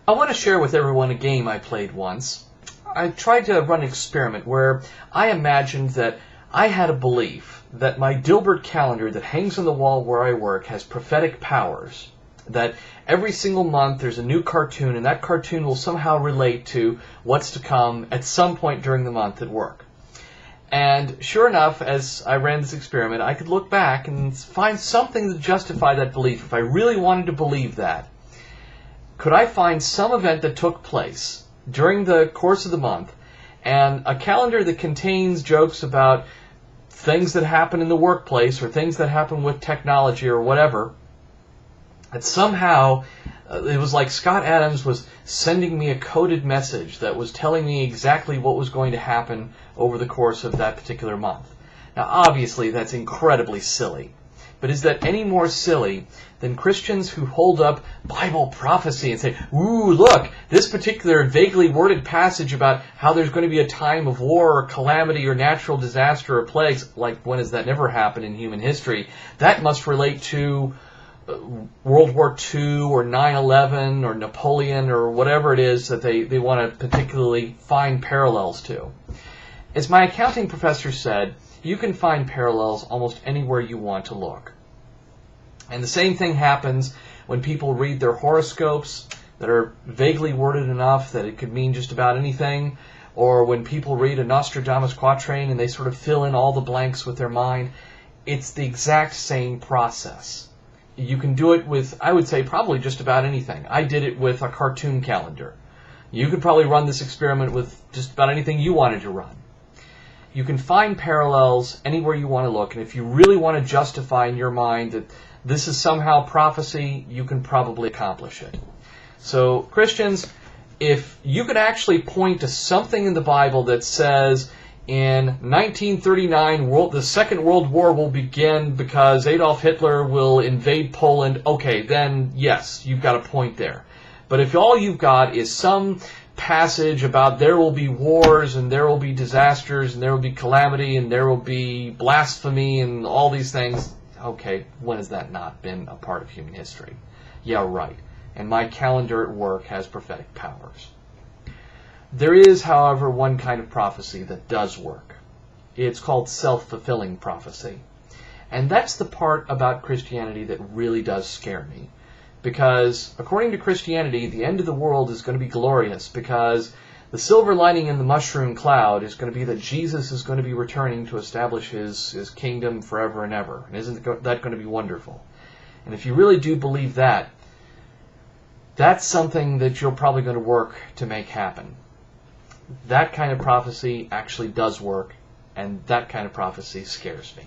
I want to share with everyone a game I played once. I tried to run an experiment where I imagined that I had a belief that my Dilbert calendar that hangs on the wall where I work has prophetic powers. That every single month there's a new cartoon, and that cartoon will somehow relate to what's to come at some point during the month at work. And sure enough, as I ran this experiment, I could look back and find something to justify that belief. If I really wanted to believe that, could I find some event that took place during the course of the month, and a calendar that contains jokes about things that happen in the workplace or things that happen with technology or whatever, that somehow it was like Scott Adams was sending me a coded message that was telling me exactly what was going to happen over the course of that particular month. Now, obviously, that's incredibly silly. But is that any more silly than Christians who hold up Bible prophecy and say, ooh, look, this particular vaguely worded passage about how there's going to be a time of war or calamity or natural disaster or plagues, like when has that never happened in human history, that must relate to World War II or 9/11 or Napoleon or whatever it is that they want to particularly find parallels to. As my accounting professor said, you can find parallels almost anywhere you want to look. And the same thing happens when people read their horoscopes that are vaguely worded enough that it could mean just about anything, or when people read a Nostradamus quatrain and they sort of fill in all the blanks with their mind. It's the exact same process. You can do it with, I would say, probably just about anything. I did it with a cartoon calendar. You could probably run this experiment with just about anything you wanted to run. You can find parallels anywhere you want to look, and if you really want to justify in your mind that this is somehow prophecy, you can probably accomplish it. So, Christians, if you could actually point to something in the Bible that says in 1939 the Second World War will begin because Adolf Hitler will invade Poland, okay, then yes, you've got a point there. But if all you've got is some passage about there will be wars and there will be disasters and there will be calamity and there will be blasphemy and all these things, okay, when has that not been a part of human history? Yeah, right. And my calendar at work has prophetic powers. There is, however, one kind of prophecy that does work. It's called self-fulfilling prophecy. And that's the part about Christianity that really does scare me. Because, according to Christianity, the end of the world is going to be glorious because the silver lining in the mushroom cloud is going to be that Jesus is going to be returning to establish his kingdom forever and ever. And isn't that going to be wonderful? And if you really do believe that, that's something that you're probably going to work to make happen. That kind of prophecy actually does work, and that kind of prophecy scares me.